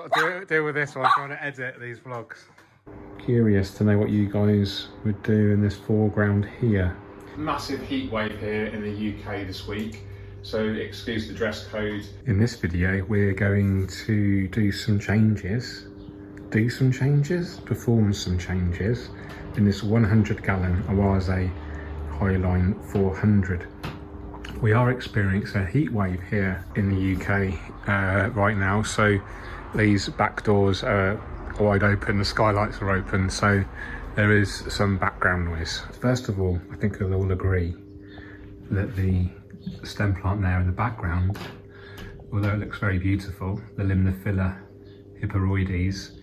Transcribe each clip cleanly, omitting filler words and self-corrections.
got to deal with this while trying to edit these vlogs. Curious to know what you guys would do in this foreground here. Massive heat wave here in the UK this week, so excuse the dress code. In this video we're going to do some changes, perform some changes in this 100 gallon Awase Highline 400. We are experiencing a heat wave here in the UK right now, so these back doors are wide open, the skylights are open, so there is some background noise. First of all, I think we'll all agree that the stem plant there in the background, although it looks very beautiful, the Limnophila hyperoides,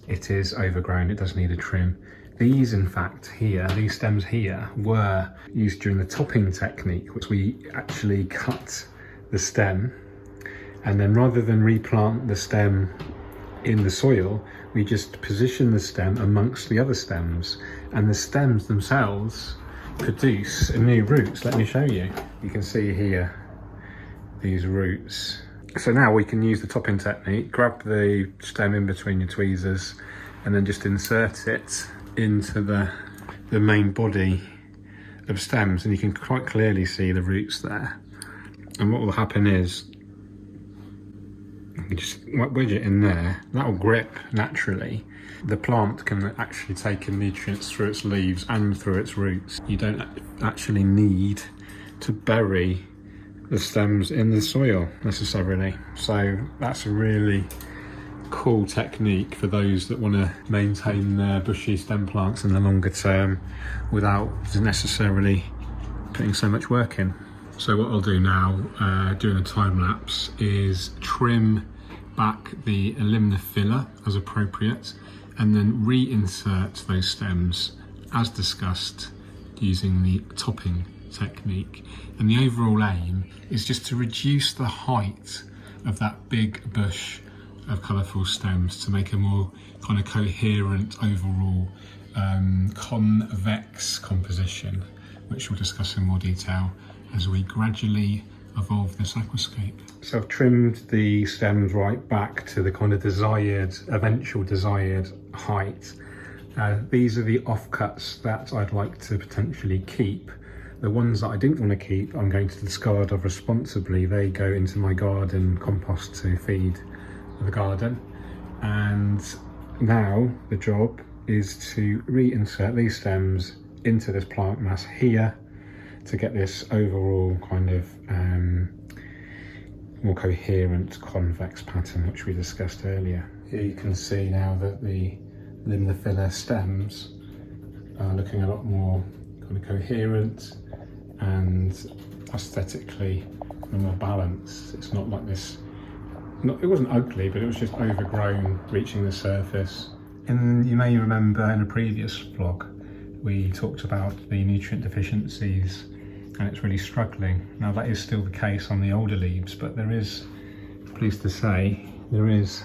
it is overgrown, it does need a trim. These, in fact, here, these stems here, were used during the topping technique, which we actually cut the stem, and then rather than replant the stem in the soil, we just position the stem amongst the other stems, and the stems themselves produce new roots. Let me show you. You can see here these roots. So now we can use the topping technique, grab the stem in between your tweezers, and then just insert it into the main body of stems, and you can quite clearly see the roots there. And what will happen is you just wedge it in there, that will grip naturally. The plant can actually take in nutrients through its leaves and through its roots. You don't actually need to bury the stems in the soil necessarily. So that's a really cool technique for those that want to maintain their bushy stem plants in the longer term without necessarily putting so much work in. So what I'll do now during the time lapse is trim back the Limnophila as appropriate, and then reinsert those stems as discussed using the topping technique. And the overall aim is just to reduce the height of that big bush of colourful stems to make a more kind of coherent overall convex composition, which we'll discuss in more detail as we gradually evolve this aquascape. So I've trimmed the stems right back to the kind of eventual desired height. These are the offcuts that I'd like to potentially keep. The ones that I didn't want to keep, I'm going to discard of responsibly. They go into my garden compost to feed the garden. And now the job is to reinsert these stems into this plant mass here to get this overall kind of more coherent convex pattern which we discussed earlier. Here you can see now that the Limnophila stems are looking a lot more kind of coherent and aesthetically more balanced. It's not like this, it wasn't ugly, but it was just overgrown, reaching the surface. And you may remember in a previous vlog we talked about the nutrient deficiencies, and it's really struggling. Now that is still the case on the older leaves, but there is, pleased to say, there is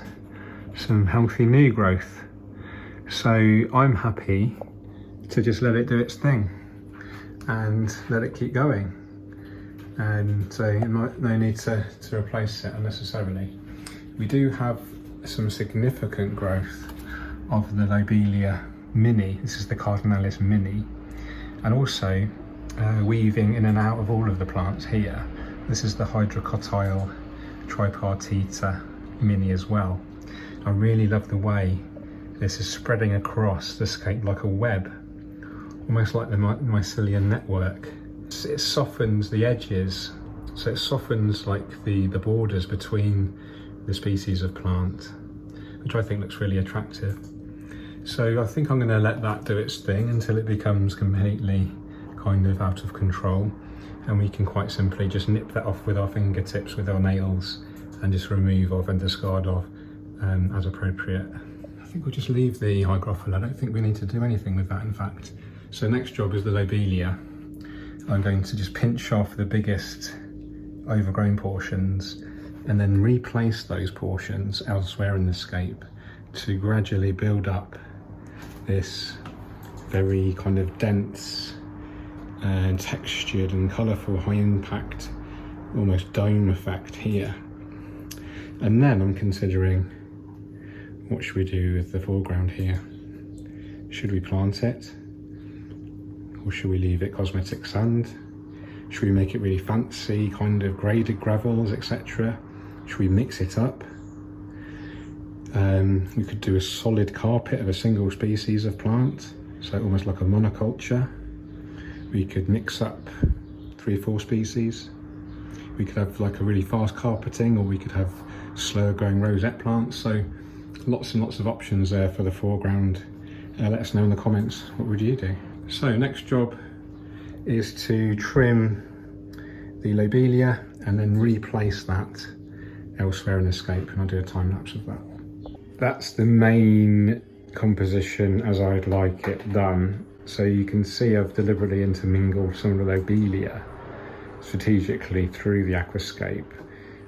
some healthy new growth. So I'm happy to just let it do its thing and let it keep going. And so no need to replace it unnecessarily. We do have some significant growth of the Lobelia mini. This is the Cardinalis mini, and also weaving in and out of all of the plants here. This is the Hydrocotyle tripartita mini as well. I really love the way this is spreading across the scape like a web, almost like the mycelial network. It softens the edges, so it softens like the borders between the species of plant, which I think looks really attractive. So I think I'm going to let that do its thing until it becomes completely kind of out of control, and we can quite simply just nip that off with our fingertips, with our nails, and just remove of and discard of as appropriate. I think we'll just leave the Hygrophila. I don't think we need to do anything with that, in fact. So next job is the Lobelia. I'm going to just pinch off the biggest overgrown portions and then replace those portions elsewhere in the scape to gradually build up this very kind of dense and textured and colourful, high impact, almost dome effect here. And then I'm considering what should we do with the foreground here? Should we plant it? Or should we leave it cosmetic sand? Should we make it really fancy, kind of graded gravels, etc.? Should we mix it up? We could do a solid carpet of a single species of plant, so almost like a monoculture. We could mix up 3 or 4 species. We could have like a really fast carpeting, or we could have slower growing rosette plants. So lots and lots of options there for the foreground. Let us know in the comments, what would you do? So next job is to trim the lobelia and then replace that elsewhere in the scape, and I'll do a time lapse of that. That's the main composition as I'd like it done. So you can see I've deliberately intermingled some of the lobelia strategically through the aquascape,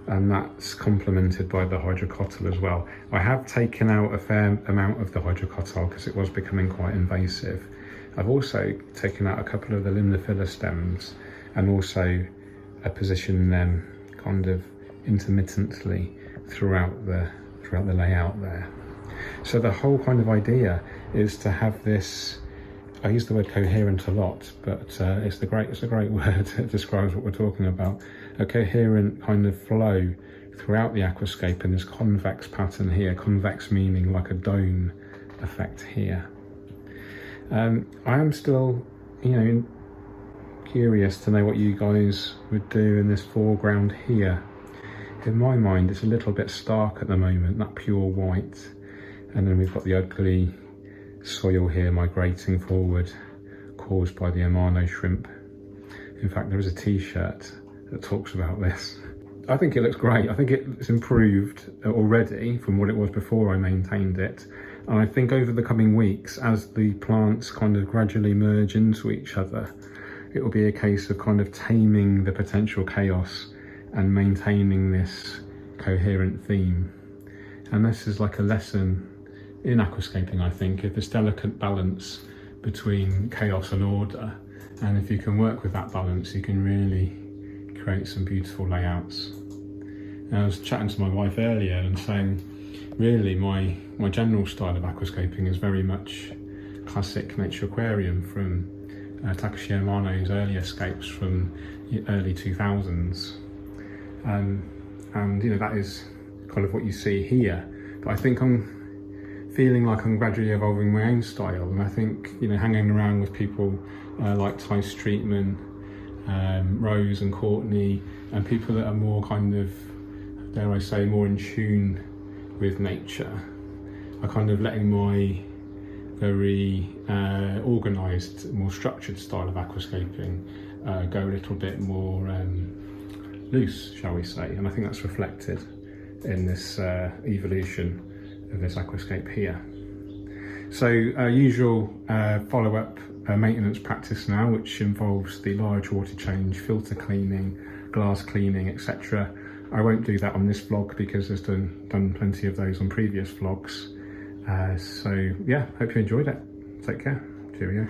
and that's complemented by the hydrocotyl as well. I have taken out a fair amount of the hydrocotyl because it was becoming quite invasive. I've also taken out a couple of the limnophylla stems and also positioned them kind of intermittently throughout the layout there. So the whole kind of idea is to have this, I use the word coherent a lot, but it's a great word that describes what we're talking about. A coherent kind of flow throughout the aquascape in this convex pattern here. Convex meaning like a dome effect here. I am still, curious to know what you guys would do in this foreground here. In my mind, it's a little bit stark at the moment, that pure white. And then we've got the ugly soil here migrating forward, caused by the Amano shrimp. In fact, there is a t-shirt that talks about this. I think it looks great. I think it's improved already from what it was before I maintained it. And I think over the coming weeks, as the plants kind of gradually merge into each other, it will be a case of kind of taming the potential chaos and maintaining this coherent theme. And this is like a lesson in aquascaping, I think, of this delicate balance between chaos and order. And if you can work with that balance, you can really create some beautiful layouts. And I was chatting to my wife earlier and saying, really, my general style of aquascaping is very much classic nature aquarium from Takashi Amano's earlier scapes from the early 2000s. And that is kind of what you see here. But I think I'm feeling like I'm gradually evolving my own style, and I think hanging around with people like Ty Streetman, Rose and Courtney, and people that are more kind of, dare I say, more in tune with nature, are kind of letting my very organised, more structured style of aquascaping go a little bit more loose, shall we say. And I think that's reflected in this evolution of this aquascape here. So usual follow-up maintenance practice now, which involves the large water change, filter cleaning, glass cleaning, etc. I won't do that on this vlog because there's done plenty of those on previous vlogs. So yeah, hope you enjoyed it. Take care. Cheerio.